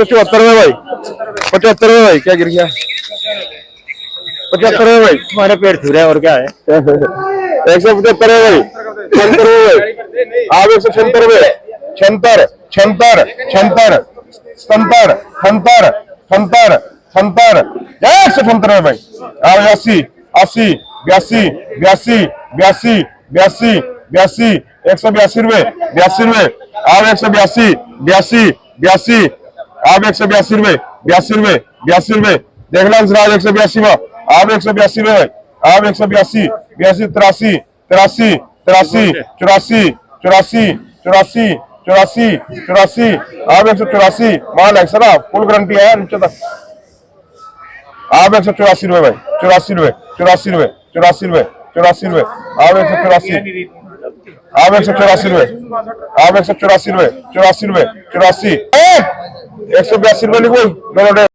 74 में भाई, 75 में भाई, क्या गिर गया? 75 में भाई, हमारे पेट छू रहा है और क्या है। 175 में भाई, 76 में भाई, आप 176 में, 76, 76, 76, 77, 78, 78, 78, 178 में भाई, आप 80, 80, 82, 82, 82, 82, 82, 182 रुपए, 82 रुपए, आप 182, 82, 82, आप 182 रुपए, 82 रुपए, 82 रुपए, देखना राज 182 में, आप 182 रुपए, आप 182, 82, 83, 83, 83, 84, 84, 84, 84, 84, आप 184, माल है सर, फुल गारंटी है नीचे तक, आप 184 रुपए भाई, 84 रुपए, 84 रुपए, 84 रुपए, 84 रुपए, आप 184, आप 184 रुपए, आप 184 रुपए, 84 रुपए, 84, 182 रुपए लिखो दोनों।